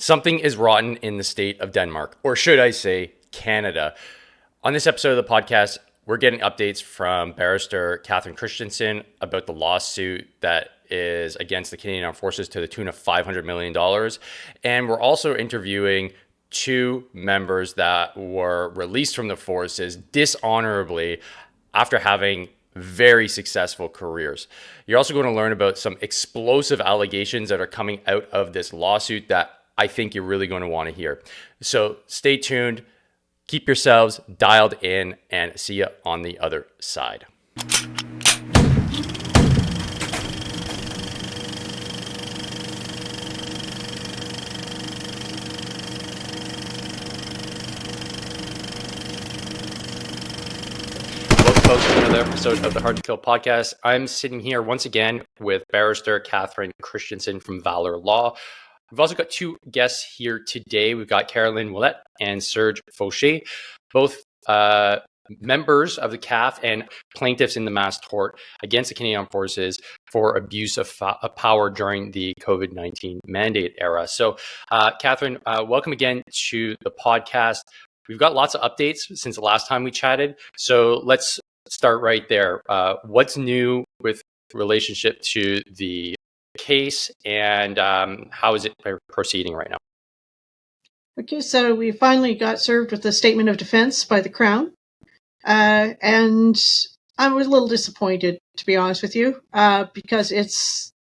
Something is rotten in the state of Denmark, or should I say Canada. On this episode of the podcast, we're getting updates from barrister Catherine Christensen about the lawsuit that is against the Canadian Armed Forces to the tune of $500 million. And we're also interviewing two members that were released from the forces dishonorably after having very successful careers. You're also going to learn about some explosive allegations that are coming out of this lawsuit that I think you're really going to want to hear. So stay tuned, keep yourselves dialed in, and see you on the other side. Welcome, folks, to another episode of the Hard to Kill podcast. I'm sitting here once again with barrister Catherine Christensen from Valor Law. We've also got two guests here today. We've got Carolyn Willett and Serge Faucher, both members of the CAF and plaintiffs in the mass tort against the Canadian Armed Forces for abuse of power during the COVID-19 mandate era. So, Catherine, welcome again to the podcast. We've got lots of updates since the last time we chatted. So let's start right there. What's new with relationship to the case, and how is it proceeding right now? Okay, so we finally got served with a statement of defense by the Crown, and I was a little disappointed, to be honest with you, because it's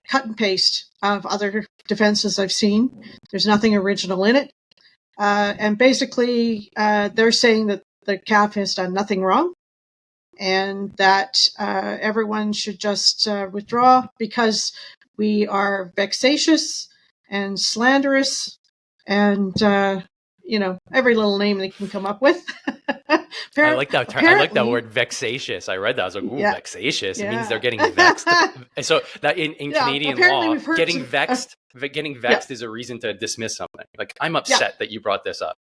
cut and paste of other defenses I've seen. There's nothing original in it, and basically they're saying that the CAF has done nothing wrong, and that everyone should just withdraw because we are vexatious and slanderous and, every little name they can come up with. I like that term. I like that word, vexatious. I read that. I was like, ooh, yeah. Vexatious. It means they're getting vexed. And so that in Canadian law, getting vexed is a reason to dismiss something. Like, I'm upset that you brought this up.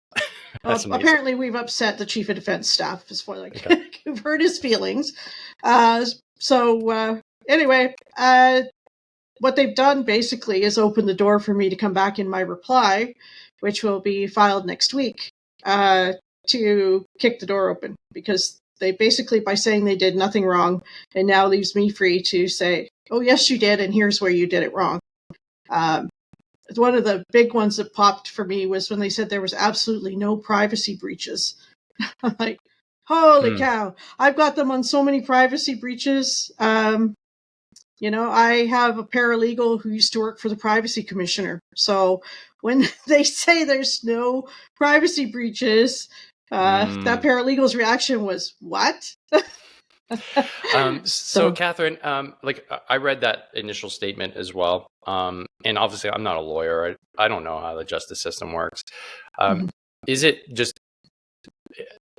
Apparently we've upset the Chief of Defense Staff as far like you've hurt his feelings. Anyway, what they've done basically is open the door for me to come back in my reply, which will be filed next week, to kick the door open, because they basically, by saying they did nothing wrong, and now leaves me free to say, oh, yes, you did, and here's where you did it wrong. One of the big ones that popped for me was when they said there was absolutely no privacy breaches. I'm like, holy cow, I've got them on so many privacy breaches. I have a paralegal who used to work for the Privacy Commissioner. So when they say there's no privacy breaches, that paralegal's reaction was, what? So Catherine, I read that initial statement as well. And obviously I'm not a lawyer. I don't know how the justice system works. Is it just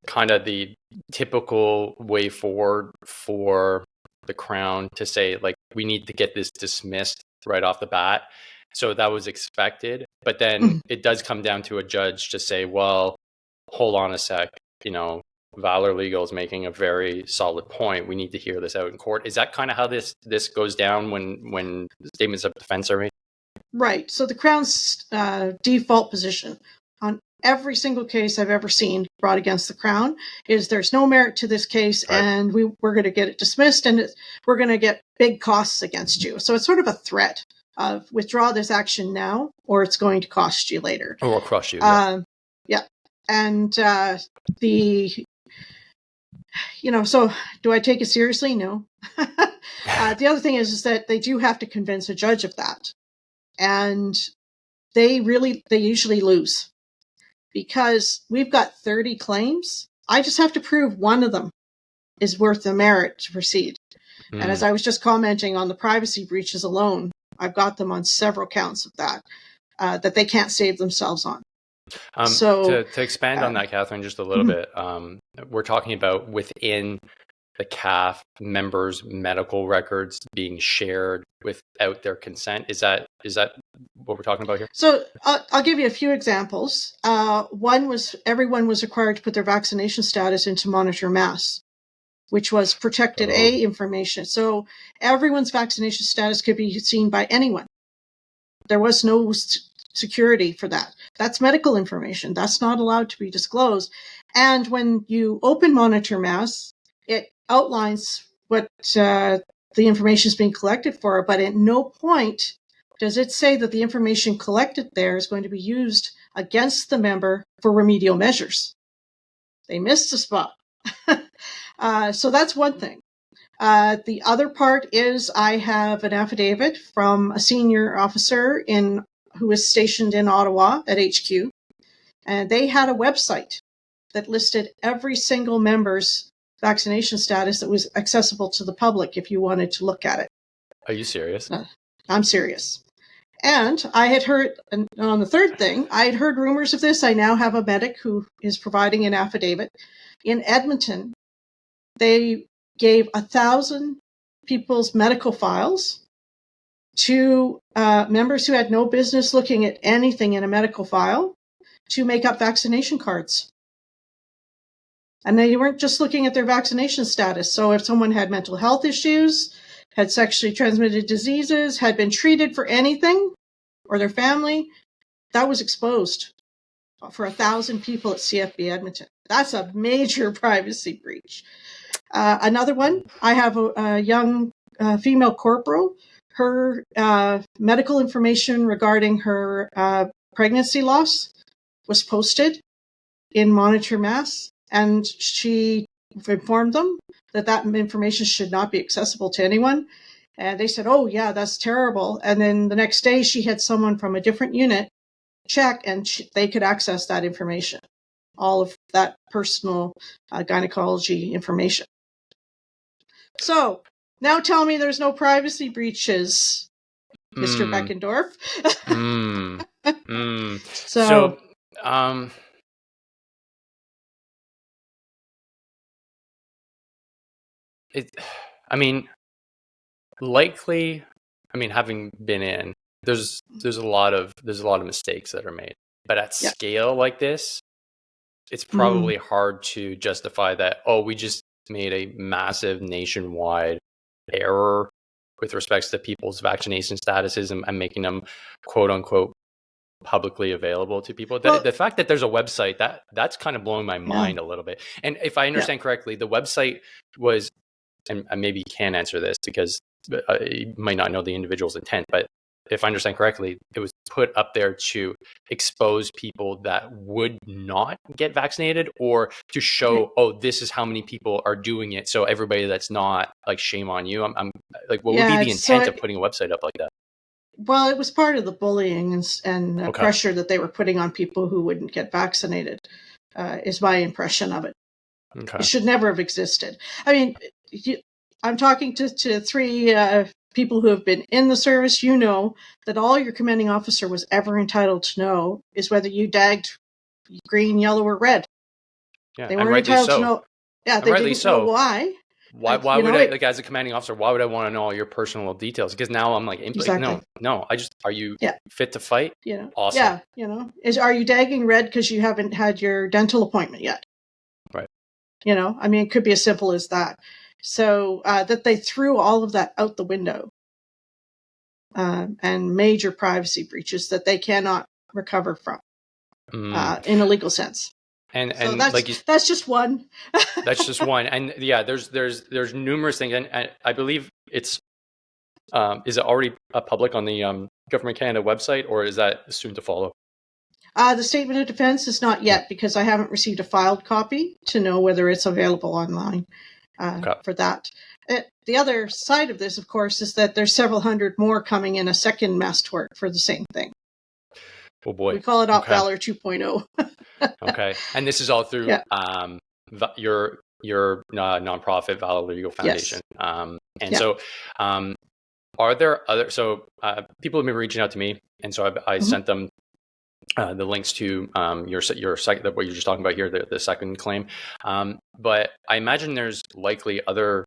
kind of the typical way forward for the Crown to say, like, we need to get this dismissed right off the bat? So that was expected, but then it does come down to a judge to say, well, hold on a sec, Valor Legal is making a very solid point. We need to hear this out in court. Is that kind of how this goes down when statements of defense are made? Right. So the Crown's default position on every single case I've ever seen brought against the Crown is there's no merit to this case, right, and we're going to get it dismissed, and we're going to get big costs against you. So it's sort of a threat of withdraw this action now, or it's going to cost you later. Or will crush you. Yeah. And so do I take it seriously? No. The other thing is that they do have to convince a judge of that. And they usually lose, because we've got 30 claims. I just have to prove one of them is worth the merit to proceed. And as I was just commenting on the privacy breaches alone, I've got them on several counts of that they can't save themselves on. To expand on that, Catherine, just a little bit, we're talking about within the CAF members' medical records being shared without their consent. Is that what we're talking about here? So I'll give you a few examples. One was everyone was required to put their vaccination status into Monitor Mass, which was protected A information. So everyone's vaccination status could be seen by anyone. There was no security for that. That's medical information. That's not allowed to be disclosed. And when you open Monitor Mass, it outlines what the information is being collected for, but at no point does it say that the information collected there is going to be used against the member for remedial measures. They missed the spot. So that's one thing. The other part is I have an affidavit from a senior officer who was stationed in Ottawa at HQ, and they had a website that listed every single member's vaccination status that was accessible to the public if you wanted to look at it. Are you serious? I'm serious. And I had heard, on the third thing, I had heard rumors of this. I now have a medic who is providing an affidavit. In Edmonton, they gave 1,000 people's medical files to members who had no business looking at anything in a medical file to make up vaccination cards. And they weren't just looking at their vaccination status. So if someone had mental health issues, had sexually transmitted diseases, had been treated for anything, or their family, that was exposed for 1,000 people at CFB Edmonton. That's a major privacy breach. Another one, I have a young female corporal. Her medical information regarding her pregnancy loss was posted in Monitor Mass, and she informed them that information should not be accessible to anyone. And they said, oh, yeah, that's terrible. And then the next day she had someone from a different unit check, and they could access that information, all of that personal gynecology information. So now tell me there's no privacy breaches, Mr. Beckendorf. So having been in, there's a lot of mistakes that are made, but at scale like this, it's probably hard to justify that. Oh, we just made a massive nationwide error with respects to people's vaccination statuses and making them quote unquote publicly available to people. The fact that there's a website that's kind of blowing my mind a little bit. And if I understand correctly, the website was, and maybe you can answer this because you might not know the individual's intent, but if I understand correctly, it was put up there to expose people that would not get vaccinated, or to show, oh, this is how many people are doing it. So everybody that's not, like, shame on you. I'm like, what would be the intent of putting a website up like that? Well, it was part of the bullying and pressure that they were putting on people who wouldn't get vaccinated, is my impression of it. Okay. It should never have existed. I mean, I'm talking to three people who have been in the service. You know that all your commanding officer was ever entitled to know is whether you dagged green, yellow, or red. Yeah, they weren't entitled to know. Yeah, they didn't know why. Why would I, like, as a commanding officer, why would I want to know all your personal details? Because now I'm like, no, are you fit to fight? Awesome. Yeah, are you dagging red because you haven't had your dental appointment yet? Right. It could be as simple as that. So that they threw all of that out the window, and major privacy breaches that they cannot recover from in a legal sense. And so that's just one. That's just one. And yeah, there's numerous things, and I believe it's is it already public on the Government Canada website, or is that soon to follow? The statement of defense is not yet, because I haven't received a filed copy to know whether it's available online for that. The other side of this, of course, is that there's several hundred more coming in a second mass tort for the same thing. Oh boy. We call it Op Valor 2.0. Okay. And this is all through your nonprofit, Valor Legal Foundation. Yes. So are there other, people have been reaching out to me, and so I sent them the links to your second, what you're just talking about here, the second claim. But I imagine there's likely other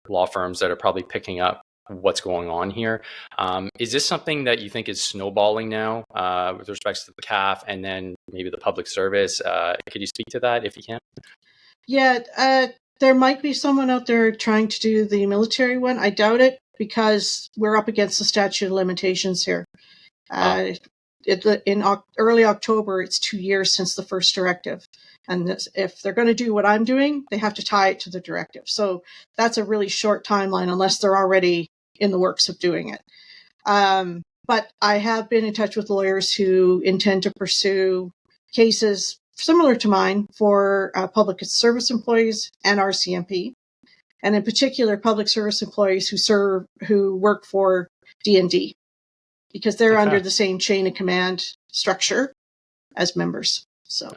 law firms that are probably picking up what's going on here. Is this something that you think is snowballing now with respect to the CAF and then maybe the public service? Could you speak to that if you can? Yeah, there might be someone out there trying to do the military one. I doubt it, because we're up against the statute of limitations here. early October, it's 2 years since the first directive. And if they're going to do what I'm doing, they have to tie it to the directive. So that's a really short timeline unless they're already in the works of doing it. But I have been in touch with lawyers who intend to pursue cases similar to mine for public service employees and RCMP, and in particular public service employees who work for D&D, because they're under the same chain of command structure as members. So.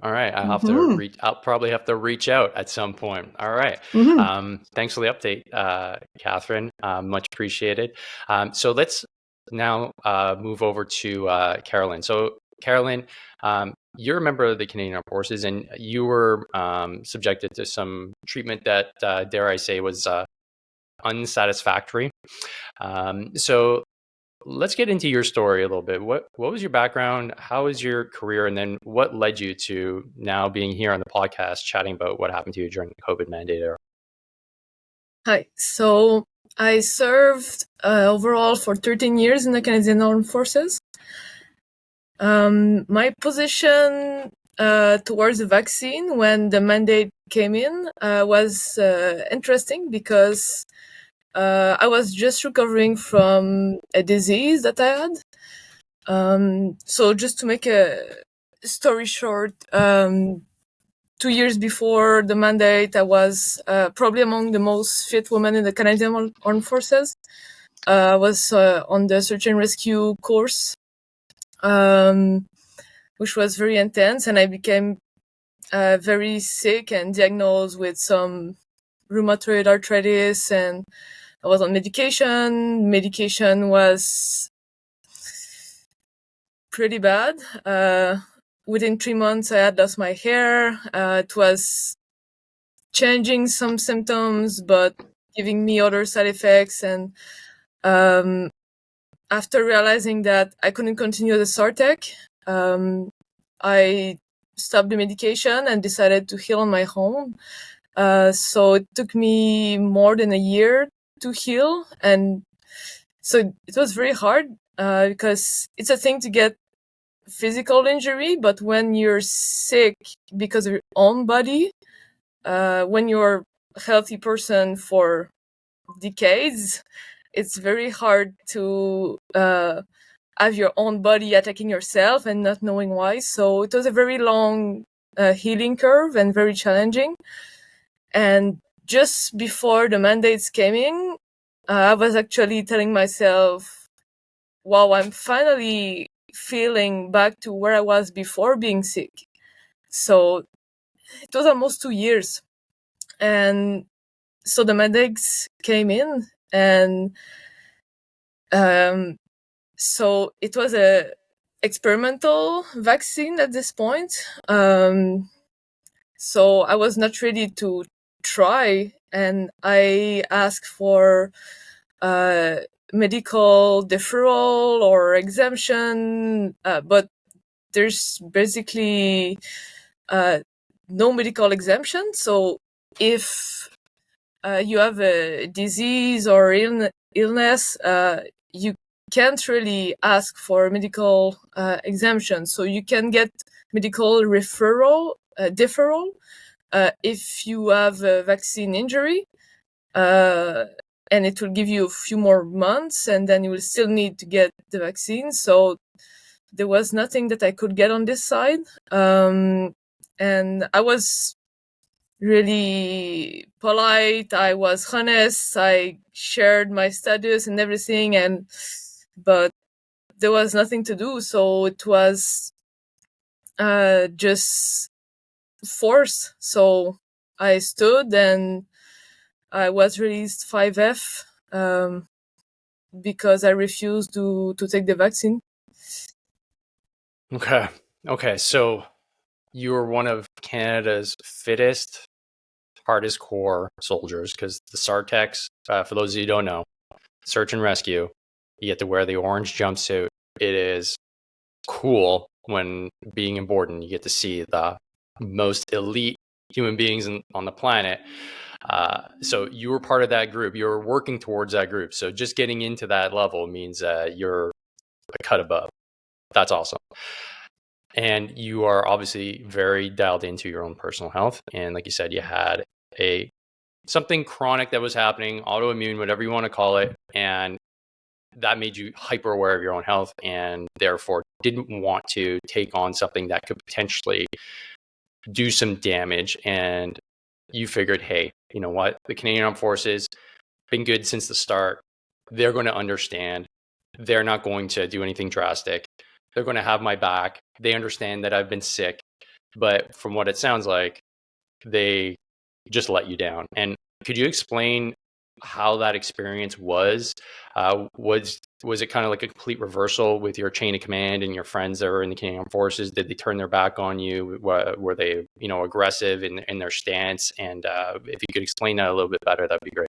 All right. I'll probably have to reach out at some point. All right. Thanks for the update, Catherine. Much appreciated. So let's now move over to Carolyn. So Carolyn, you're a member of the Canadian Armed Forces, and you were subjected to some treatment that, dare I say, was unsatisfactory. So let's get into your story a little bit. What was your background? How was your career? And then what led you to now being here on the podcast chatting about what happened to you during the COVID mandate era? Hi. So I served overall for 13 years in the Canadian Armed Forces. My position towards the vaccine when the mandate came in was interesting because I was just recovering from a disease that I had. So just to make a story short, 2 years before the mandate, I was probably among the most fit women in the Canadian Armed Forces. I was on the search and rescue course, which was very intense, and I became very sick and diagnosed with some rheumatoid arthritis, and I was on medication. Medication was pretty bad. Within 3 months, I had lost my hair. It was changing some symptoms, but giving me other side effects. And after realizing that I couldn't continue the SARTEC, I stopped the medication and decided to heal on my own. So it took me more than a year to heal. And so it was very hard because it's a thing to get physical injury, but when you're sick because of your own body, when you're a healthy person for decades, it's very hard to have your own body attacking yourself and not knowing why. So it was a very long healing curve and very challenging. And just before the mandates came in, I was actually telling myself, wow, I'm finally feeling back to where I was before being sick. So it was almost 2 years. And so the mandates came in, and so it was a experimental vaccine at this point. So I was not ready to try, and I asked for medical deferral or exemption, but there's basically no medical exemption. So if you have a disease or illness, you can't really ask for medical exemption. So you can get medical deferral if you have a vaccine injury, and it will give you a few more months, and then you will still need to get the vaccine. So there was nothing that I could get on this side. And I was really polite. I was honest. I shared my status and everything, but there was nothing to do. So it was just force. So I stood and I was released 5F because I refused to take the vaccine. Okay. So you were one of Canada's fittest, hardest core soldiers, because the SARTECs, for those of you who don't know, search and rescue, you get to wear the orange jumpsuit. It is cool when being in Borden. You get to see the most elite human beings on the planet. So you were part of that group. You were working towards that group. So just getting into that level means you're a cut above. That's awesome. And you are obviously very dialed into your own personal health. And like you said, you had something chronic that was happening, autoimmune, whatever you want to call it. And that made you hyper aware of your own health and therefore didn't want to take on something that could potentially do some damage. And you figured, hey, you know what? The Canadian Armed Forces been good since the start. They're going to understand. They're not going to do anything drastic. They're going to have my back. They understand that I've been sick. But from what it sounds like, they just let you down. And could you explain how that experience was? Was it kind of like a complete reversal with your chain of command and your friends that were in the Canadian Armed Forces? Did they turn their back on you? Were they, aggressive in their stance? And if you could explain that a little bit better, that'd be great.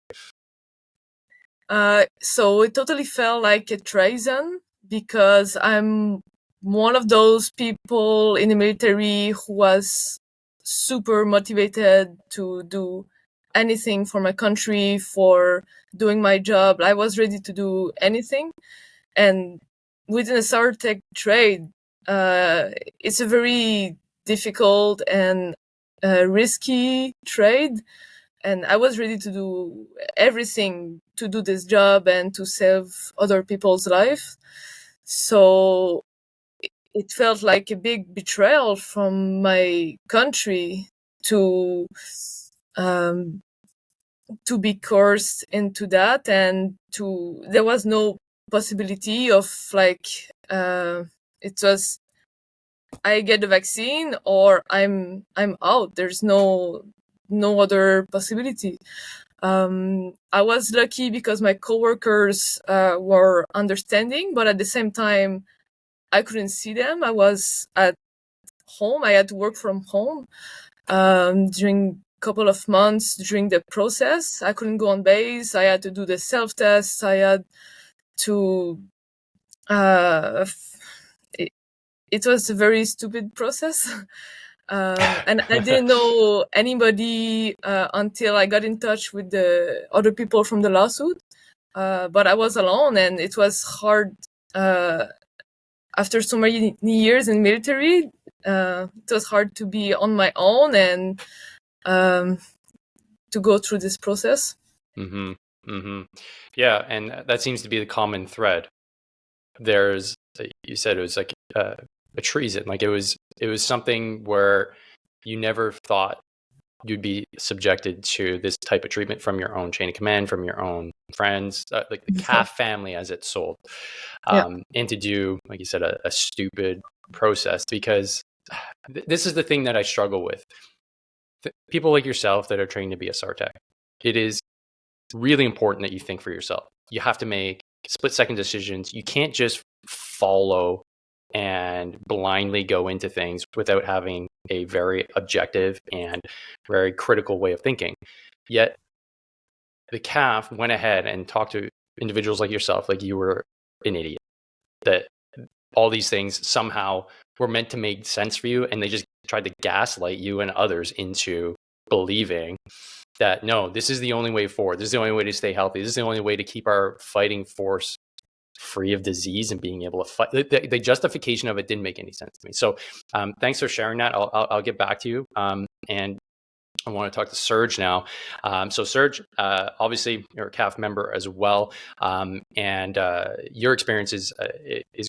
So it totally felt like a treason because I'm one of those people in the military who was super motivated to do anything for my country, for doing my job. I was ready to do anything. And within a SARTech trade, it's a very difficult and risky trade. And I was ready to do everything to do this job and to save other people's lives. So it felt like a big betrayal from my country to be coerced into that, and there was no possibility of it was I get the vaccine or I'm out. There's no other possibility. I was lucky because my coworkers were understanding, but at the same time, I couldn't see them. I was at home. I had to work from home during a couple of months during the process. I couldn't go on base. I had to do the self-test. I had to... It was a very stupid process. And I didn't know anybody until I got in touch with the other people from the lawsuit. But I was alone, and it was hard. After so many years in military, it was hard to be on my own and to go through this process. Mm-hmm. Mm-hmm. Yeah, and that seems to be the common thread. You said it was like a treason. Like it was something where you never thought you'd be subjected to this type of treatment from your own chain of command, from your own friends, like the CAF family as it's sold. And to do, like you said, a stupid process, because this is the thing that I struggle with. People like yourself that are trained to be a SARTech, it is really important that you think for yourself. You have to make split-second decisions. You can't just follow and blindly go into things without having a very objective and very critical way of thinking. Yet the CAF went ahead and talked to individuals like yourself, like you were an idiot, that all these things somehow were meant to make sense for you, and they just tried to gaslight you and others into believing that, no, this is the only way forward. This is the only way to stay healthy. This is the only way to keep our fighting force free of disease and being able to fight. The justification of it didn't make any sense to me. So thanks for sharing that. I'll get back to you. And I want to talk to Serge now. So Serge, obviously you're a CAF member as well. And your experience is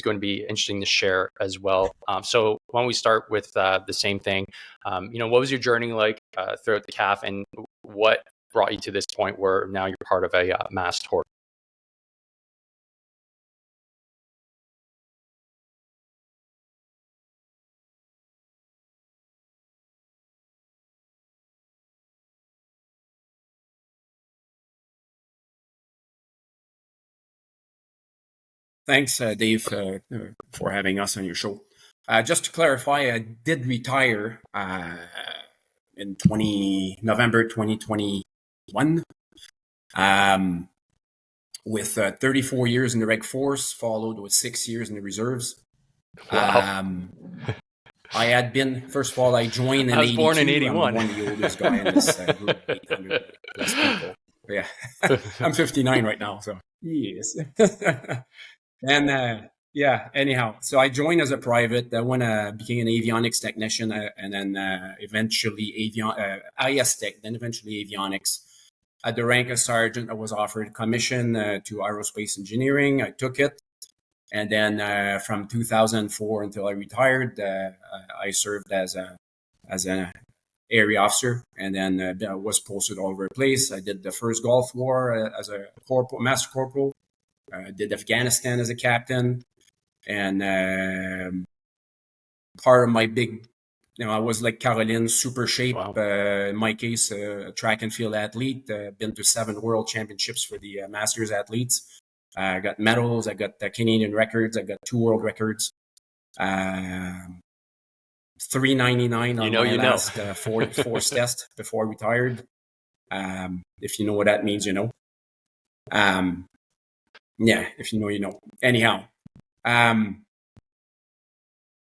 going to be interesting to share as well. So why don't we start with the same thing? What was your journey like throughout the CAF, and what brought you to this point where now you're part of a mass tort? Thanks, Dave, for having us on your show. Just to clarify, I did retire in November 2021 with 34 years in the Reg Force, followed with 6 years in the reserves. Wow. I had been, first of all, I joined in 82. I was born in 81. I'm one of the oldest guy in this group, 800 plus people. Yeah, I'm 59 right now, so yes. And Yeah. Anyhow, so I joined as a private. Then when I became an avionics technician, and then eventually IS tech, then eventually avionics. At the rank of sergeant, I was offered a commission to aerospace engineering. I took it, and then from 2004 until I retired, I served as an area officer, and then I was posted all over the place. I did the first Gulf War as a corporal, master corporal. Did Afghanistan as a captain. And part of my big, I was like Carolyn, super shape. Wow. In my case, a track and field athlete. Been to 7 world championships for the masters athletes. I got medals. I got Canadian records. I got 2 world records. 399 on my last force test before I retired. If you know what that means, you know. Yeah, if you know, you know. Anyhow.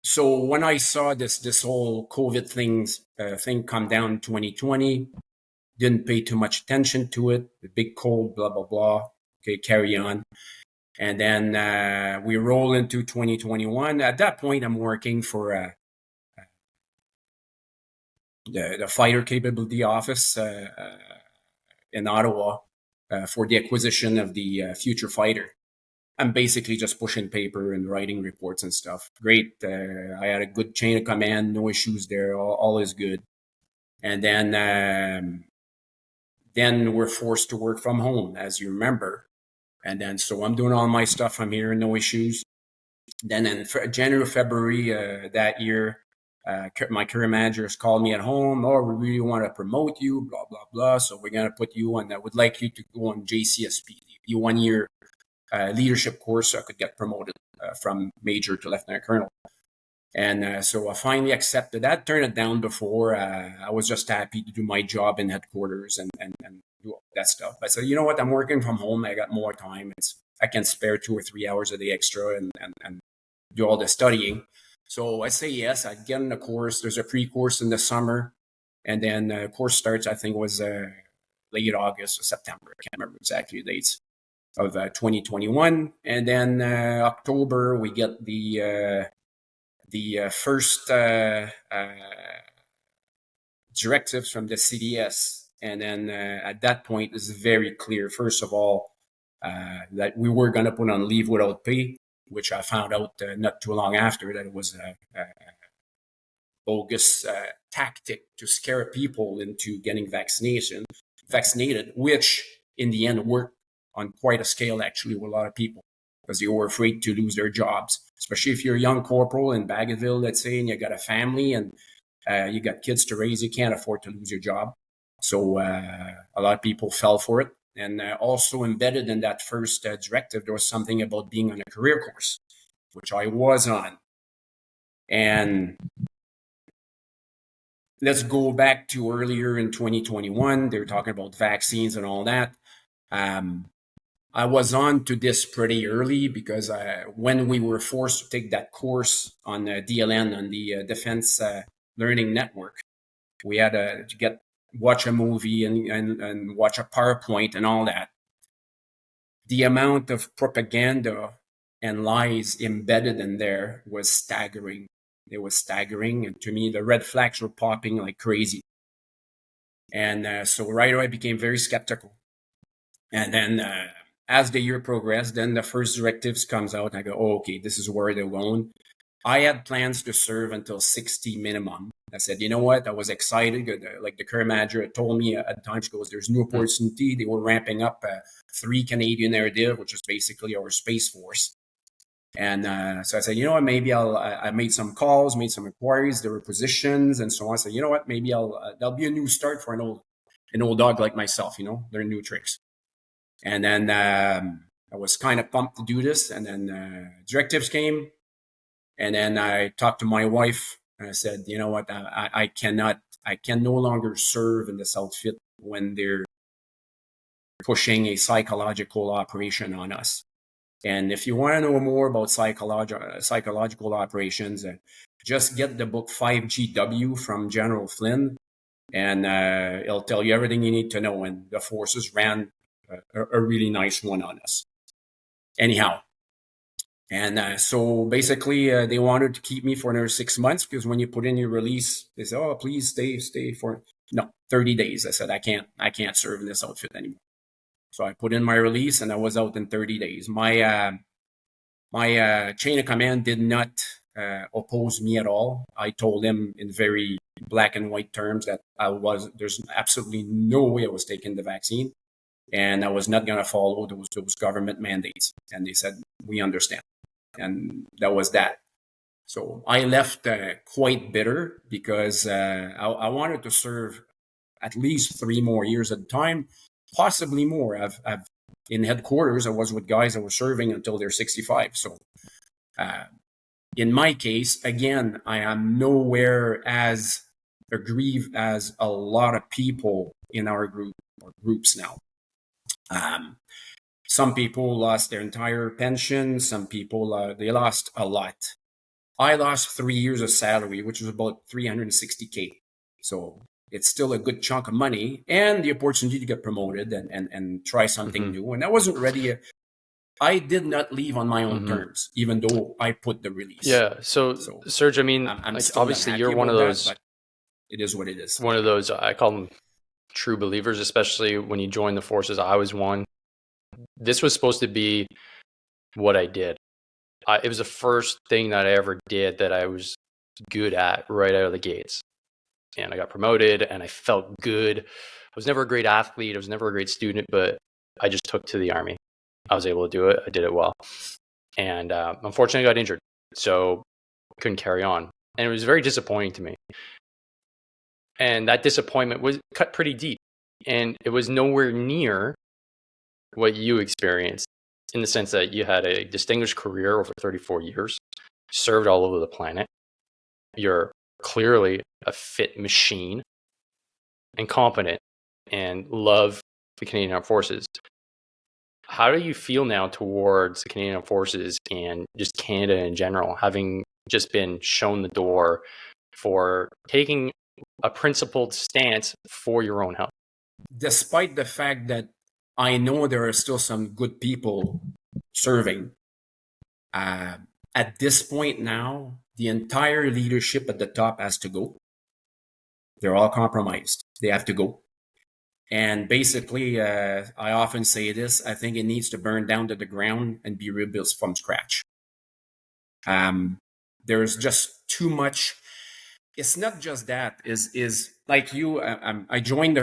So when I saw this whole COVID thing come down in 2020, didn't pay too much attention to it. The big cold, blah blah blah. Okay, carry on. And then we roll into 2021. At that point, I'm working for the Fighter Capability Office in Ottawa for the acquisition of the future fighter. I'm basically just pushing paper and writing reports and stuff. Great. I had a good chain of command, no issues there. All is good. And then we're forced to work from home, as you remember. And then so I'm doing all my stuff. I'm here, no issues. Then in January, February that year, my career managers called me at home. Oh, we really want to promote you, blah, blah, blah. So we're going to put you on, I would like you to go on JCSP, the 1 year leadership course so I could get promoted from major to lieutenant colonel. And so I finally accepted that, turned it down before. I was just happy to do my job in headquarters and do all that stuff. But I said, you know what, I'm working from home. I got more time. I can spare 2 or 3 hours a day extra and do all the studying. So I say yes, I get in the course. There's a pre-course in the summer. And then the course starts, I think it was late August or September. I can't remember exactly the dates of 2021. And then October, we get the first directives from the CDS. And then at that point, it's very clear, first of all, that we were going to put on leave without pay, which I found out not too long after that it was a bogus tactic to scare people into getting vaccinated, which in the end worked on quite a scale, actually, with a lot of people, because they were afraid to lose their jobs, especially if you're a young corporal in Bagotville, let's say, and you got a family and you got kids to raise. You can't afford to lose your job. So a lot of people fell for it. And also embedded in that first directive, there was something about being on a career course, which I was on. And let's go back to earlier in 2021. They were talking about vaccines and all that. I was on to this pretty early because when we were forced to take that course on DLN, on the Defense Learning Network, we had to watch a movie and watch a PowerPoint and all that. The amount of propaganda and lies embedded in there was staggering. It was staggering. And to me, the red flags were popping like crazy. And so right away, I became very skeptical. And then as the year progressed, then the first directives comes out and I go, oh, okay, this is where they're going. I had plans to serve until 60 minimum. I said, you know what? I was excited. Like the career manager had told me at the time, she goes, there's no opportunity. They were ramping up 3 Canadian Air Div, which is basically our Space Force. And so I said, you know what, maybe I made some calls, made some inquiries. There were positions and so on. I said, you know what, maybe there'll be a new start for an old dog like myself, learn new tricks. And then I was kind of pumped to do this. And then directives came. And then I talked to my wife and I said, you know what, I can no longer serve in this outfit when they're pushing a psychological operation on us. And if you want to know more about psychological operations, just get the book 5GW from General Flynn, and it'll tell you everything you need to know. And the forces ran a really nice one on us. Anyhow, And so basically, they wanted to keep me for another 6 months, because when you put in your release, they say, "Oh, please stay for 30 days." I said, I can't serve in this outfit anymore. So I put in my release, and I was out in 30 days. My chain of command did not oppose me at all. I told them in very black and white terms that there's absolutely no way I was taking the vaccine, and I was not going to follow those government mandates. And they said, "We understand." And that was that. So I left quite bitter, because I wanted to serve at least 3 more years at a time, possibly more. I've in headquarters, I was with guys that were serving until they're 65. So in my case, again, I am nowhere as aggrieved as a lot of people in our group or groups now. Some people lost their entire pension. Some people, they lost a lot. I lost 3 years of salary, which was about $360K. So it's still a good chunk of money, and the opportunity to get promoted and try something new. And I wasn't ready. I did not leave on my own terms, even though I put the release. Yeah. So Serge, I mean, I'm like, still obviously not you're happy one of about those, that, but it is what it is. one of those, I call them true believers, especially when you join the forces. I was one. This was supposed to be what I did. It was the first thing that I ever did that I was good at right out of the gates. And I got promoted, and I felt good. I was never a great athlete. I was never a great student, but I just took to the Army. I was able to do it. I did it well. And unfortunately, I got injured, so couldn't carry on. And it was very disappointing to me. And that disappointment was cut pretty deep. And it was nowhere near what you experienced, in the sense that you had a distinguished career over 34 years, served all over the planet. You're clearly a fit machine and competent and love the Canadian Armed Forces. How do you feel now towards the Canadian Armed Forces and just Canada in general, having just been shown the door for taking a principled stance for your own health? Despite the fact that I know there are still some good people serving, at this point now, the entire leadership at the top has to go. They're all compromised. They have to go. And basically, I often say this, I think it needs to burn down to the ground and be rebuilt from scratch. There's just too much. It's not just that. Is like you, I joined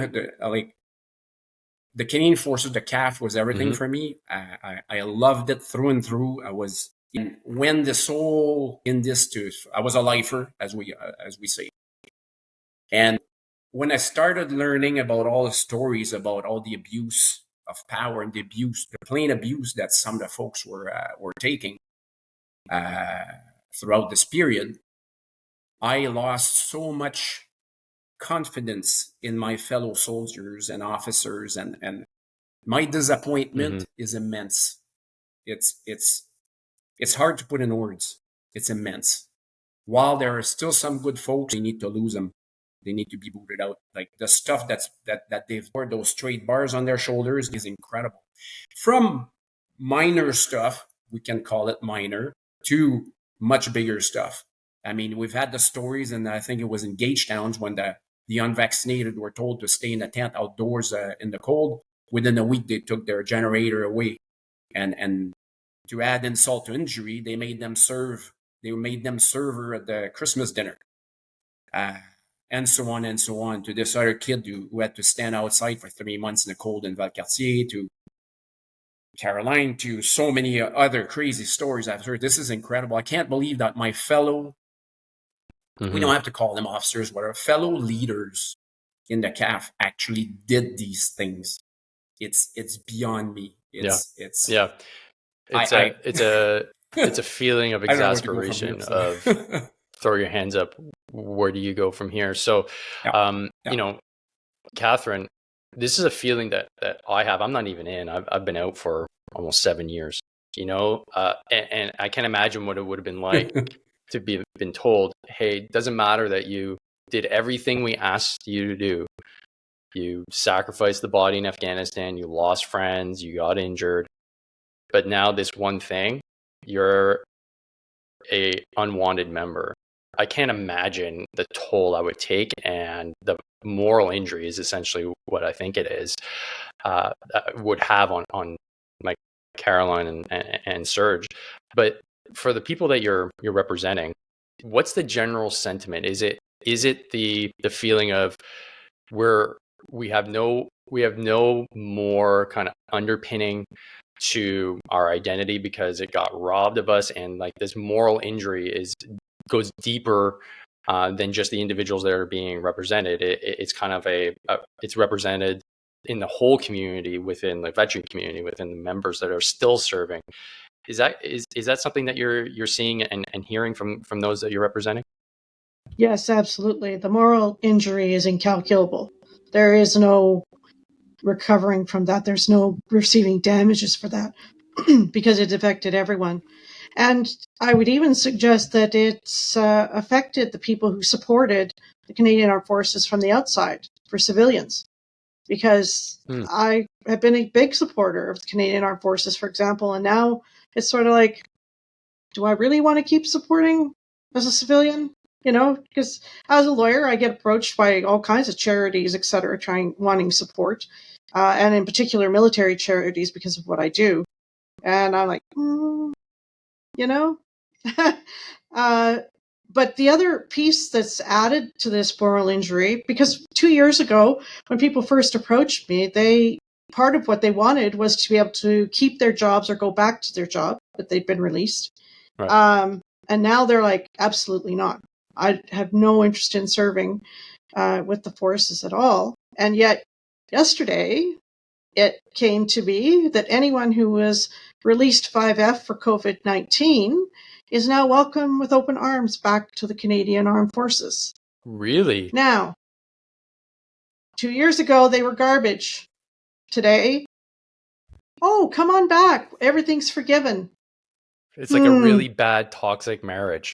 the Canadian Forces, the CAF was everything for me. I loved it through and through. I was when the soul in this too. I was a lifer, as we say. And when I started learning about all the stories about all the abuse of power and the plain abuse that some of the folks were taking throughout this period, I lost so much confidence in my fellow soldiers and officers, and my disappointment is immense. It's hard to put in words. It's immense. While there are still some good folks, they need to lose them. They need to be booted out. Like the stuff that they've wore, those straight bars on their shoulders, is incredible. From minor stuff, we can call it minor, to much bigger stuff. I mean, we've had the stories, and I think it was in Gagetown when the unvaccinated were told to stay in a tent outdoors in the cold. Within a week, they took their generator away, and to add insult to injury, they made them server at the Christmas dinner, and so on and so on. To this other kid who had to stand outside for 3 months in the cold in Valcartier, to Caroline, to so many other crazy stories I've heard. This is incredible. I can't believe that my fellow, we don't have to call them officers, whatever, fellow leaders in the CAF actually did these things. It's beyond me. It's a feeling of exasperation of throw your hands up. Where do you go from here? So, you know, Catherine, this is a feeling that I have. I'm not even in. I've been out for almost 7 years. You know, and I can't imagine what it would have been like to be been told, "Hey, it doesn't matter that you did everything we asked you to do. You sacrificed the body in Afghanistan. You lost friends. You got injured. But now this one thing, you're a unwanted member. I can't imagine the toll I would take, and the moral injury is essentially what I think it is, would have on like Caroline and Serge. But for the people that you're representing, what's the general sentiment? Is it the feeling of we have no more kind of underpinning to our identity because it got robbed of us, and like this moral injury goes deeper than just the individuals that are being represented. It's kind of it's represented in the whole community, within the veteran community, within the members that are still serving. Is that something that you're seeing and hearing from those that you're representing? Yes, absolutely. The moral injury is incalculable. There is no recovering from that. There's no receiving damages for that because it affected everyone. And I would even suggest that it's affected the people who supported the Canadian Armed Forces from the outside for civilians. Because I have been a big supporter of the Canadian Armed Forces, for example, and now it's sort of like, do I really want to keep supporting as a civilian? You know, because as a lawyer, I get approached by all kinds of charities, et cetera, wanting support, and in particular military charities because of what I do. And I'm like, you know? But the other piece that's added to this moral injury, because 2 years ago, when people first approached me, part of what they wanted was to be able to keep their jobs or go back to their job, but they'd been released. Right. And now they're like, absolutely not. I have no interest in serving with the forces at all. And yet, yesterday, it came to be that anyone who was released 5F for COVID-19 is now welcome with open arms back to the Canadian Armed Forces. Really? Now, 2 years ago, they were garbage. Today, oh, come on back. Everything's forgiven. It's like a really bad toxic marriage.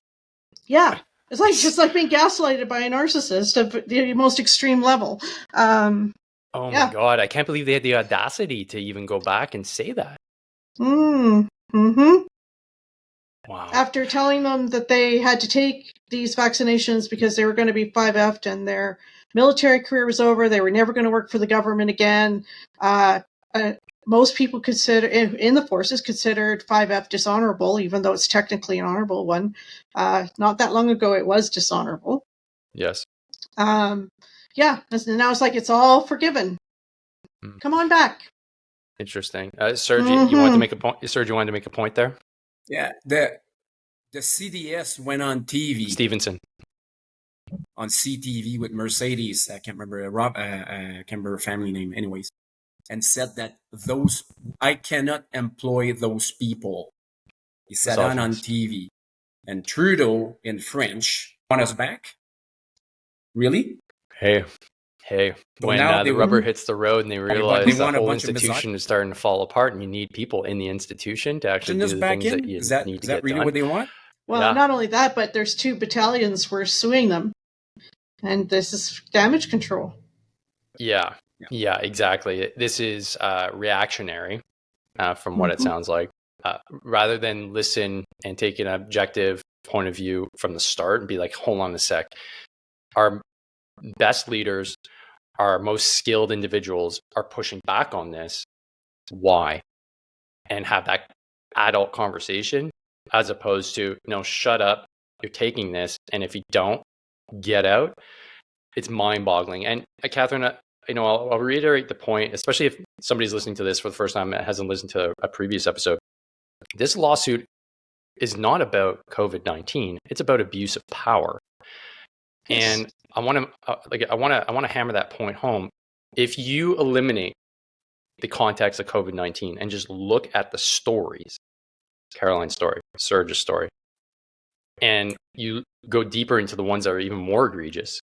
Yeah. It's like being gaslighted by a narcissist at the most extreme level. Oh my God. I can't believe they had the audacity to even go back and say that. Mm-hmm. Wow. After telling them that they had to take these vaccinations because they were going to be 5F'd and their military career was over, they were never going to work for the government again. Most people in the forces considered 5F dishonorable, even though it's technically an honorable one. Not that long ago, it was dishonorable. Yes. Yeah, and now it's like it's all forgiven. Come on back. Interesting. Serge, you wanted to make a point. Serge, you wanted to make a point there. Yeah, the CDS went on TV. Stevenson. On CTV with Mercedes. I can't remember can't remember her family name. Anyways, and said that I cannot employ those people. He said on TV. And Trudeau in French want us back. Really? Hey. So when the rubber hits the road and they realize the whole institution is starting to fall apart, and you need people in the institution to actually do the things that you need to get done. Is that really what they want? Well, not only that, but there's 2 battalions we're suing them. And this is damage control. Yeah, exactly. This is reactionary from what it sounds like. Rather than listen and take an objective point of view from the start and be like, hold on a sec. Our best leaders, our most skilled individuals are pushing back on this. Why? And have that adult conversation as opposed to, no, shut up. You're taking this. And if you don't, get out. It's mind-boggling. And Catherine, I'll reiterate the point, especially if somebody's listening to this for the first time that hasn't listened to a previous episode. This lawsuit is not about COVID-19. It's about abuse of power. Yes. And I want to hammer that point home. If you eliminate the context of COVID-19 and just look at the stories, Caroline's story, Serge's story, and you go deeper into the ones that are even more egregious.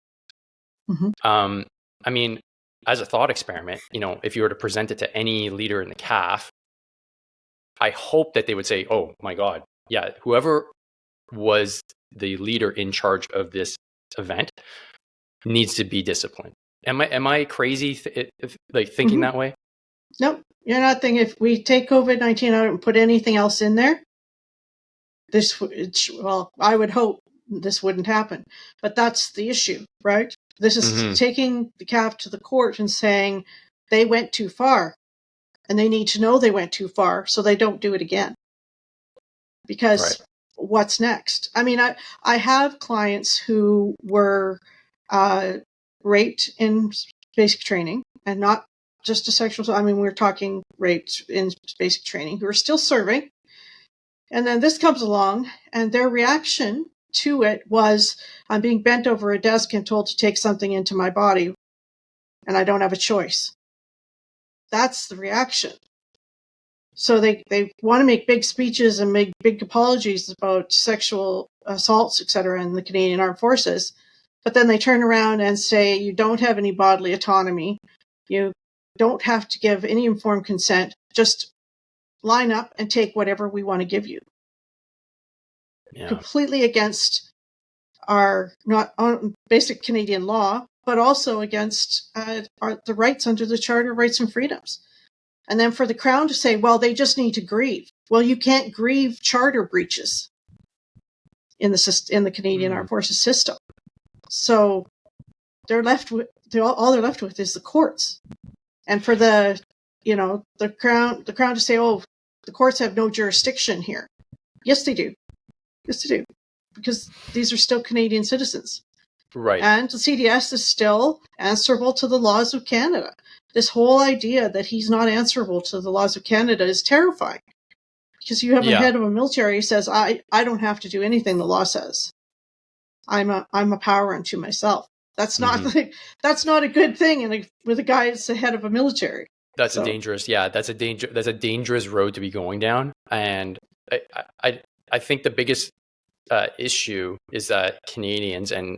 I mean, as a thought experiment, if you were to present it to any leader in the CAF, I hope that they would say, oh my God, yeah, whoever was the leader in charge of this event needs to be disciplined. Am I crazy thinking that way? Nope, you're not thinking. If we take COVID-19 out and put anything else in there, well, I would hope this wouldn't happen. But that's the issue, right? This is taking the CAF to the court and saying they went too far, and they need to know they went too far so they don't do it again. Because what's next? I mean, I have clients who were raped in basic training, and not just a sexual. I mean, we're talking raped in basic training, who are still serving. And then this comes along, and their reaction to it was, I'm being bent over a desk and told to take something into my body, and I don't have a choice. That's the reaction. So they want to make big speeches and make big apologies about sexual assaults, etc., in the Canadian Armed Forces. But then they turn around and say, you don't have any bodily autonomy. You don't have to give any informed consent. Just line up and take whatever we want to give you. Yeah. Completely against our not basic Canadian law, but also against the rights under the Charter of Rights and Freedoms. And then for the Crown to say, well, they just need to grieve. Well, you can't grieve charter breaches in the Canadian Armed Forces system. So they're left with all they're left with is the courts. And for the Crown to say, oh, the courts have no jurisdiction here. Yes, they do. Yes, they do. Because these are still Canadian citizens. Right. And the CDS is still answerable to the laws of Canada. This whole idea that he's not answerable to the laws of Canada is terrifying. Because you have a head of a military who says, I don't have to do anything the law says. I'm a power unto myself. That's not that's not a good thing with a guy that's the head of a military. That's a dangerous road to be going down. And I think the biggest issue is that Canadians, and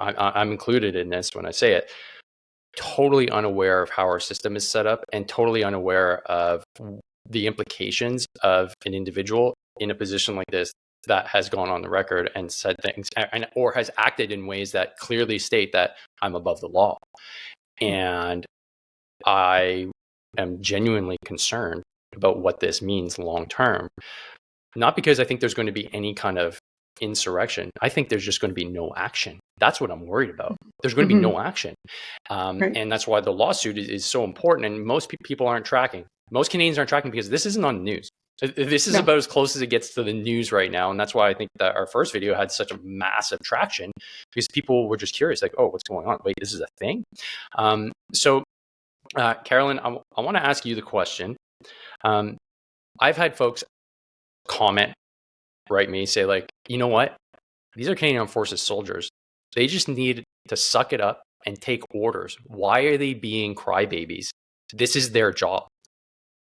I'm included in this when I say it, totally unaware of how our system is set up and totally unaware of the implications of an individual in a position like this that has gone on the record and said things or has acted in ways that clearly state that I'm above the law. And I am genuinely concerned about what this means long term. Not because I think there's going to be any kind of insurrection. I think there's just going to be no action. That's what I'm worried about. There's going to be no action. And that's why the lawsuit is so important. And most people aren't tracking. Most Canadians aren't tracking because this isn't on the news. This is about as close as it gets to the news right now. And that's why I think that our first video had such a massive traction, because people were just curious, like, oh, what's going on? Wait, this is a thing? So Carolyn, I want to ask you the question. I've had folks comment, write me, say like, you know what? These are Canadian Armed Forces soldiers. They just need to suck it up and take orders. Why are they being crybabies? This is their job.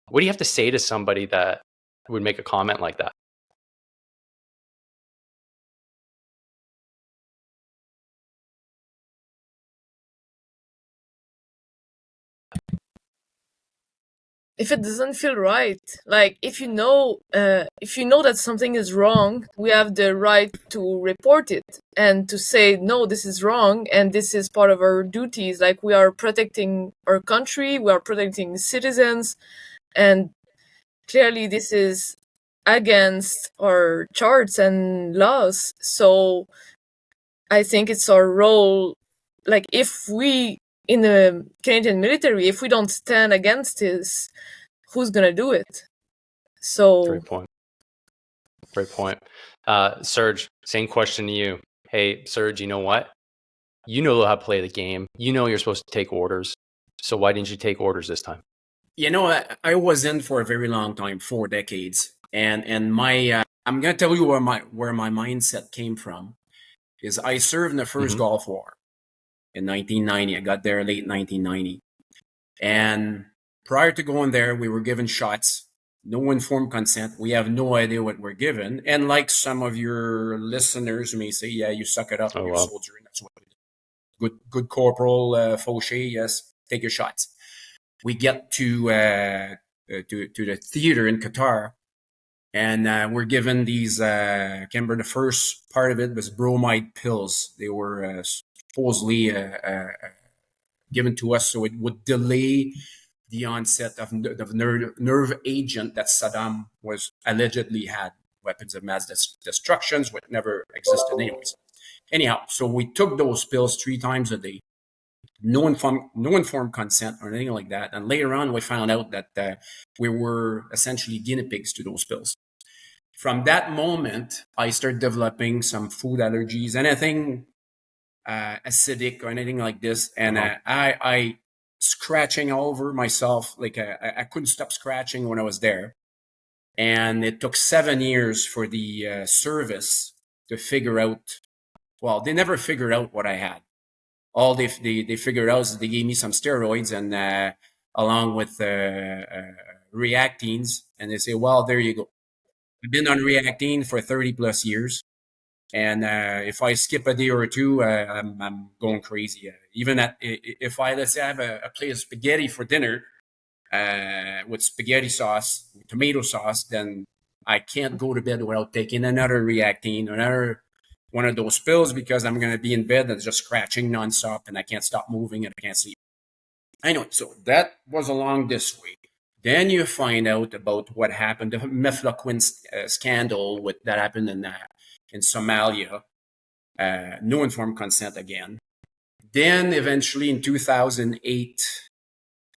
What do you have to say to somebody that would make a comment like that? If it doesn't feel right, like if you know that something is wrong, we have the right to report it and to say, no, this is wrong and this is part of our duties. Like, we are protecting our country, we are protecting citizens, and clearly this is against our charts and laws. So I think it's our role, like, if we in the Canadian military, if we don't stand against this, who's gonna do it? So Great point. Serge, same question to you. Hey, Serge, you know what? You know how to play the game. You know you're supposed to take orders. So why didn't you take orders this time? You know, I was in for a very long time, 4 decades, and my I'm gonna tell you where my mindset came from. Is I served in the first Gulf War in 1990. I got there late 1990. And prior to going there, we were given shots, no informed consent. We have no idea what we're given. And like some of your listeners may say, yeah, you suck it up, you're a soldier, and that's what it is. Good Corporal Faucher, yes, take your shots. We get to the theater in Qatar, and we're given these, I can't remember, the first part of it was bromide pills. They were supposedly given to us so it would delay the onset of nerve agent that Saddam was allegedly had. weapons of mass destructions, what never existed anyways. Anyhow, so we took those pills 3 times a day, no informed consent or anything like that. And later on, we found out that we were essentially guinea pigs to those pills. From that moment, I started developing some food allergies, anything acidic or anything like this. And I scratching all over myself, like I couldn't stop scratching when I was there. And it took 7 years for the service to figure out. Well, they never figured out what I had. All they figured out is they gave me some steroids and along with reactines, and they say, well, there you go. I've been on reactine for 30 plus years. And if I skip a day or two, I'm going crazy. Even if let's say I have a plate of spaghetti for dinner with spaghetti sauce, tomato sauce, then I can't go to bed without taking another reactine, another one of those pills, because I'm going to be in bed and just scratching nonstop and I can't stop moving and I can't sleep. Anyway, so that was along this way. Then you find out about what happened, the mefloquine scandal that happened in Somalia. No informed consent again. Then eventually in 2008,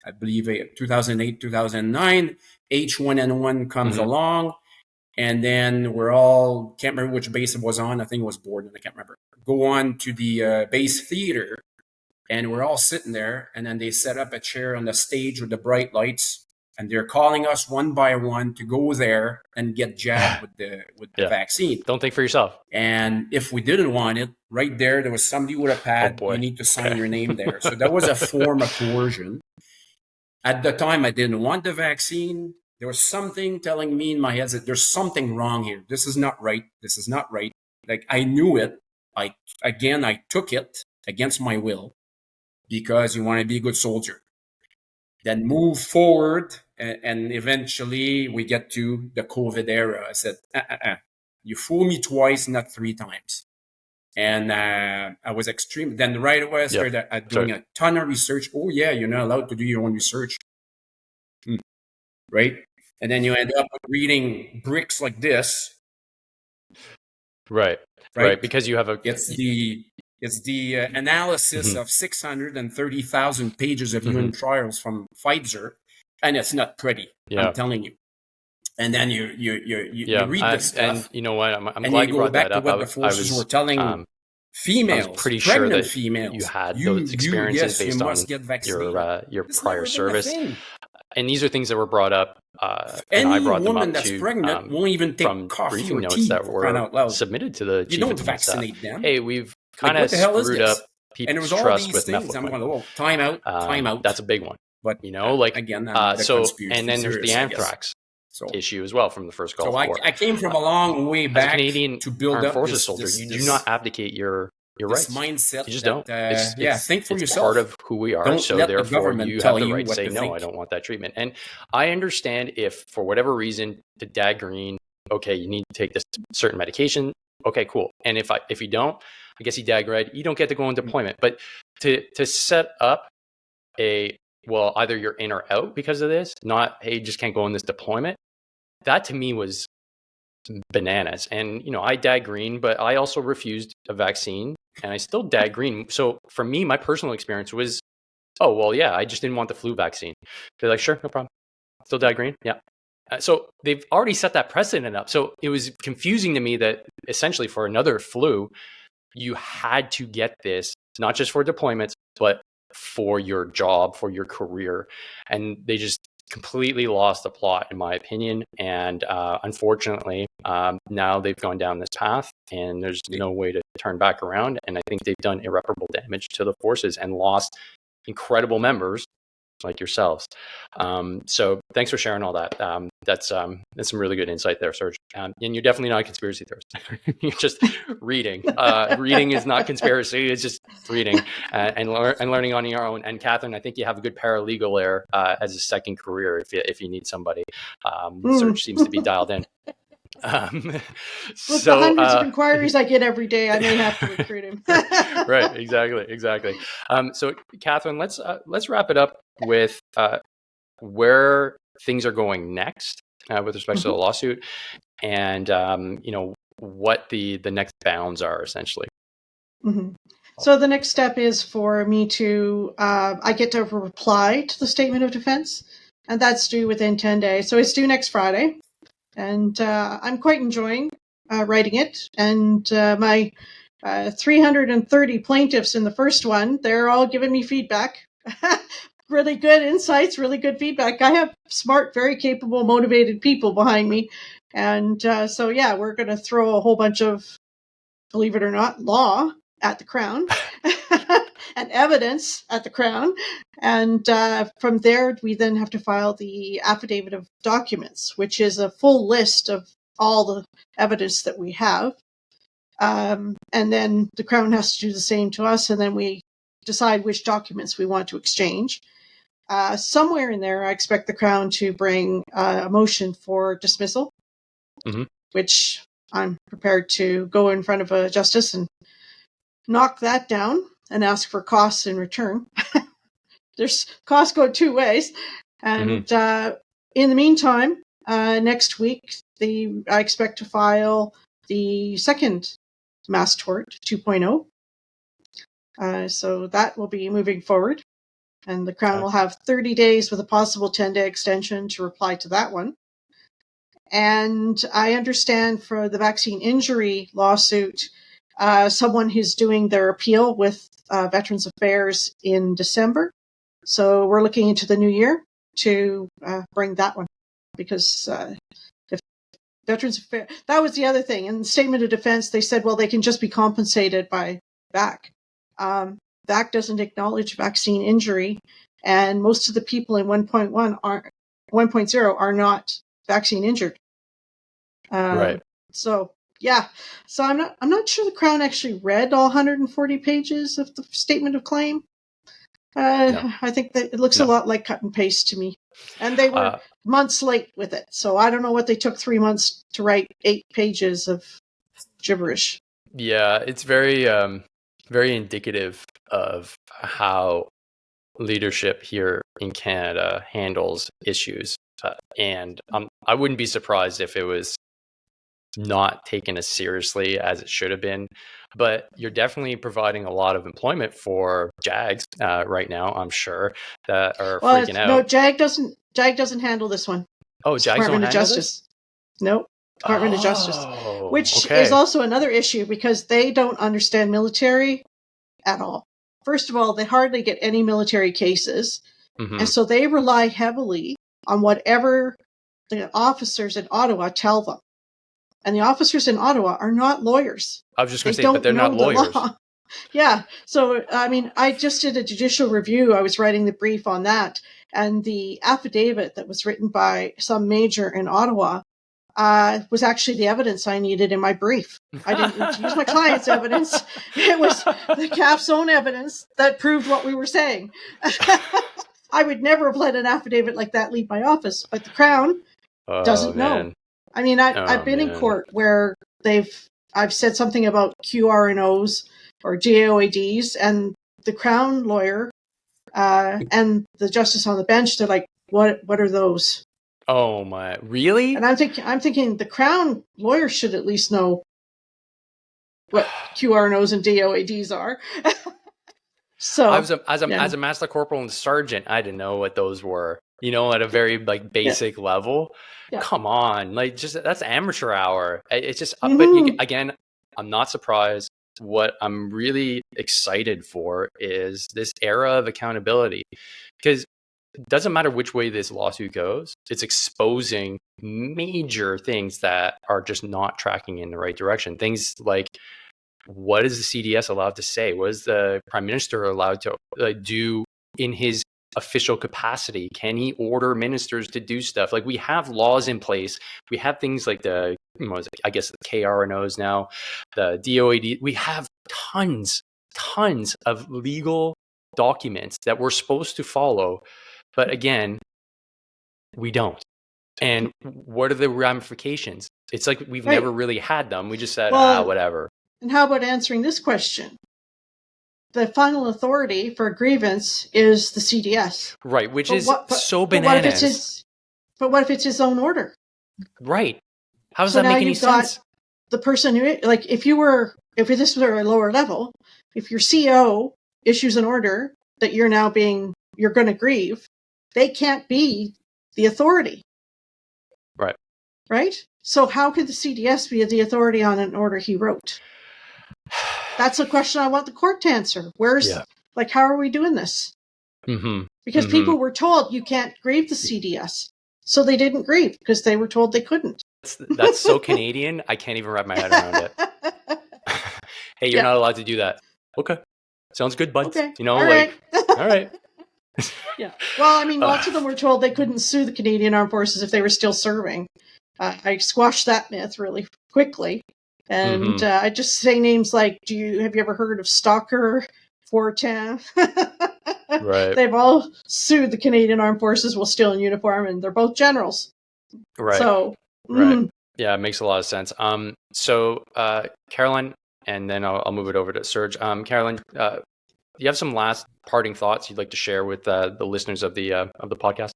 I believe 2008, 2009, H1N1 comes along. And then we're all, can't remember which base it was on. I think it was Borden, I can't remember. Go on to the base theater, and we're all sitting there. And then they set up a chair on the stage with the bright lights, and they're calling us one by one to go there and get jabbed with the vaccine. Don't think for yourself. And if we didn't want it, right there was somebody with a pad. You need to sign your name there. So that was a form of coercion. At the time, I didn't want the vaccine. There was something telling me in my head that there's something wrong here. This is not right. This is not right. Like, I knew it. I took it against my will because you want to be a good soldier. Then move forward, and eventually we get to the COVID era. I said, you fool me twice, not 3 times. And I was extreme. Then right away I started doing a ton of research. Oh yeah, you're not allowed to do your own research. Right? And then you end up reading bricks like this. Right. Because you have It's the analysis of 630,000 pages of human trials from Pfizer, and it's not pretty. I'm telling you. And then you read this stuff, and you know what? I'm and glad you you go brought back that to up. what the forces were telling females. I was pretty pregnant sure that females. you had those experiences based on your prior service. And these are things that were brought up, and I brought them up that's too, pregnant won't even take from coffee briefing or notes tea that were submitted to the chief don't of vaccinate them. Hey, we've kind of screwed up people's trust with things. I'm going, time out. That's a big one. But again, and then there's the anthrax issue as well from the first Gulf War. I came from a long way back. As a Canadian to build Armed up Forces soldier, you do not abdicate your rights. Mindset. You just don't. Think for it's yourself. Part of who we are. Don't so let therefore, the you have the you right to say no. I don't want that treatment. And I understand if for whatever reason the Dad Green, okay, you need to take this certain medication. Okay, cool. And if you don't, I guess you Dad Red, you don't get to go on deployment. But to set up either you're in or out because of this, not hey, you just can't go on this deployment. That to me was bananas. And I Dad Green, but I also refused a vaccine. And I still Dad Green. So for me, my personal experience was, I just didn't want the flu vaccine. They're like, sure, no problem. Still Dad Green? Yeah. So they've already set that precedent up. So it was confusing to me that essentially for another flu, you had to get this, not just for deployments, but for your job, for your career. And they just completely lost the plot, in my opinion. And unfortunately, now they've gone down this path and there's no way to turn back around. And I think they've done irreparable damage to the forces and lost incredible members like yourselves. So thanks for sharing all that. That's some really good insight there, Serge. And you're definitely not a conspiracy theorist. You're just reading. Reading is not conspiracy. It's just reading and learning on your own. And Catherine, I think you have a good paralegal there as a second career if you need somebody. Serge seems to be dialed in. With the hundreds of inquiries I get every day, I may have to recruit him. Right, exactly. So, Catherine, let's wrap it up with where things are going next, with respect to the lawsuit, and what the next bounds are essentially. Mm-hmm. So the next step is for me to I get to reply to the statement of defense, and that's due within 10 days. So it's due next Friday, and I'm quite enjoying writing it. And my 330 plaintiffs in the first one, they're all giving me feedback. Really good insights, really good feedback. I have smart, very capable, motivated people behind me. And so, yeah, we're going to throw a whole bunch of, believe it or not, law at the Crown and evidence at the Crown. And from there, we then have to file the affidavit of documents, which is a full list of all the evidence that we have. And then the Crown has to do the same to us, and then we decide which documents we want to exchange. Somewhere in there, I expect the Crown to bring a motion for dismissal, which I'm prepared to go in front of a justice and knock that down and ask for costs in return. There's costs go two ways. And in the meantime, next week, I expect to file the second mass tort 2.0. So that will be moving forward. And the Crown will have 30 days with a possible 10-day extension to reply to that one. And I understand for the vaccine injury lawsuit, someone who's doing their appeal with Veterans Affairs in December. So we're looking into the new year to bring that one. Because if Veterans Affairs, that was the other thing. In the statement of defense, they said, well, they can just be compensated by VAC. VAC doesn't acknowledge vaccine injury, and most of the people in 1.0 are not vaccine injured. Right. So yeah. So I'm not sure the Crown actually read all 140 pages of the statement of claim. No. I think that it looks a lot like cut and paste to me. And they were months late with it. So I don't know what they took 3 months to write 8 pages of gibberish. Yeah, it's very indicative of how leadership here in Canada handles issues. And I wouldn't be surprised if it was not taken as seriously as it should have been. But you're definitely providing a lot of employment for JAGs right now, I'm sure, that are freaking out. No, JAG doesn't handle this one. Oh, JAGs Department don't of handle Justice. Nope. Department of Justice. Which okay. is also another issue because they don't understand military at all. First of all, they hardly get any military cases. And so they rely heavily on whatever the officers in Ottawa tell them. And the officers in Ottawa are not lawyers. I was just going to say, but they're not lawyers. Yeah. So, I mean, I just did a judicial review. I was writing the brief on that. And the affidavit that was written by some major in Ottawa was actually the evidence I needed in my brief. I didn't use my client's evidence. It was the CAF's own evidence that proved what we were saying. I would never have let an affidavit like that leave my office, but the Crown doesn't know. I mean, I've been in court where I've said something about QRNOs or GAOADs, and the Crown lawyer and the justice on the bench, they're like, what are those? Oh my, really? And I'm thinking the Crown lawyer should at least know what QRNOs and DOADs are. So as a master corporal and sergeant, I didn't know what those were. At a very basic level. Yeah. Come on, that's amateur hour. It's just, but again, I'm not surprised. What I'm really excited for is this era of accountability, because it doesn't matter which way this lawsuit goes. It's exposing major things that are just not tracking in the right direction. Things like, what is the CDS allowed to say? What is the Prime Minister allowed to do in his official capacity? Can he order ministers to do stuff? Like, we have laws in place. We have things like the KRNOs now, the DOAD. We have tons of legal documents that we're supposed to follow. But again, we don't. And what are the ramifications? It's like we've never really had them. We just said, whatever. And how about answering this question? The final authority for a grievance is the CDS. Right, which is so bananas. But what if it's his own order? Right. How does So that now make any you've got sense? the person who, like, if this were a lower level, if your CO issues an order that you're going to grieve, they can't be the authority. Right. Right? So how could the CDS be the authority on an order he wrote? That's a question I want the court to answer. How are we doing this? Mm-hmm. Because people were told you can't grieve the CDS. So they didn't grieve because they were told they couldn't. That's so Canadian. I can't even wrap my head around it. Hey, you're not allowed to do that. Okay. Sounds good, bud. Okay. All right. Yeah. Well, I mean, lots of them were told they couldn't sue the Canadian Armed Forces if they were still serving. I squashed that myth really quickly. And I just say names like, have you ever heard of Stalker, Fortin? Right. They've all sued the Canadian Armed Forces while still in uniform, and they're both generals. Right. So, right. Yeah, it makes a lot of sense. So Carolyn, and then I'll move it over to Serge. Carolyn, do you have some last parting thoughts you'd like to share with the listeners of the podcast?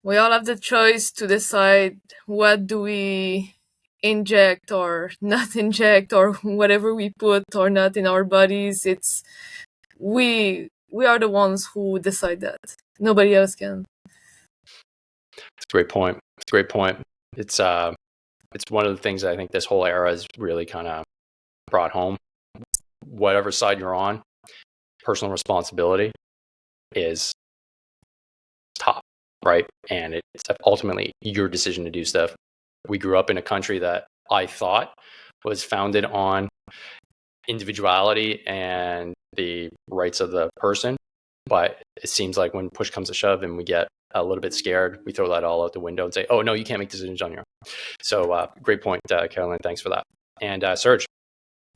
We all have the choice to decide what do we inject or not inject, or whatever we put or not in our bodies. It's we are the ones who decide that. Nobody else can. It's a great point. It's one of the things I think this whole era has really kind of brought home. Whatever side you're on, personal responsibility is top, right? And it's ultimately your decision to do stuff. We grew up in a country that I thought was founded on individuality and the rights of the person. But it seems like when push comes to shove and we get a little bit scared, we throw that all out the window and say, oh, no, you can't make decisions on your own. So great point, Carolyn. Thanks for that. And Serge,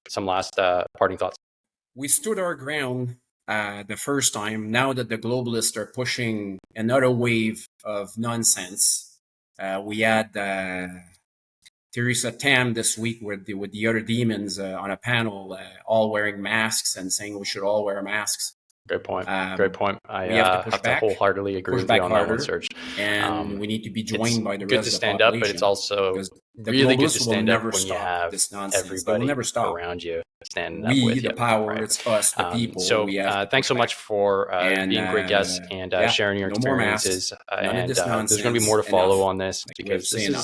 some last parting thoughts. We stood our ground the first time. Now that the globalists are pushing another wave of nonsense, we had Theresa Tam this week with the other demons on a panel, all wearing masks and saying we should all wear masks. Great point. I have to wholeheartedly agree with you on that one, Serge. And we need to be joined by the rest of the population. Good to stand up, but it's also really good to stand up when you have everybody around you standing up with you. The power, right? It's us, the people. So thanks so much for being great guests and sharing your experiences. And there's going to be more to follow on this, because this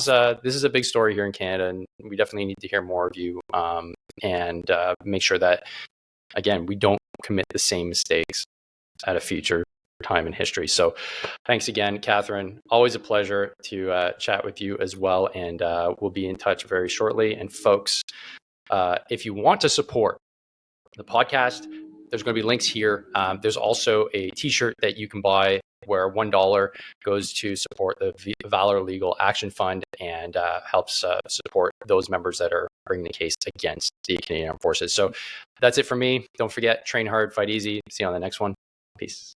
is a big story here in Canada, and we definitely need to hear more of you and make sure that, again, we don't commit the same mistakes at a future time in history. So thanks again, Catherine. Always a pleasure to chat with you as well. And we'll be in touch very shortly. And folks, if you want to support the podcast, there's going to be links here. There's also a t-shirt that you can buy where $1 goes to support the Valor Legal Action Fund and helps support those members that are bringing the case against the Canadian Armed Forces. So that's it for me. Don't forget, train hard, fight easy. See you on the next one. Peace.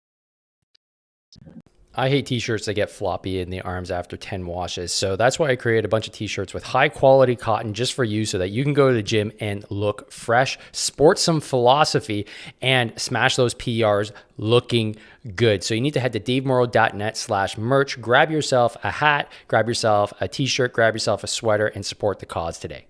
I hate t-shirts that get floppy in the arms after 10 washes. So that's why I created a bunch of t-shirts with high quality cotton just for you, so that you can go to the gym and look fresh, sport some philosophy, and smash those PRs looking good. So you need to head to davemorrow.net/merch, grab yourself a hat, grab yourself a t-shirt, grab yourself a sweater, and support the cause today.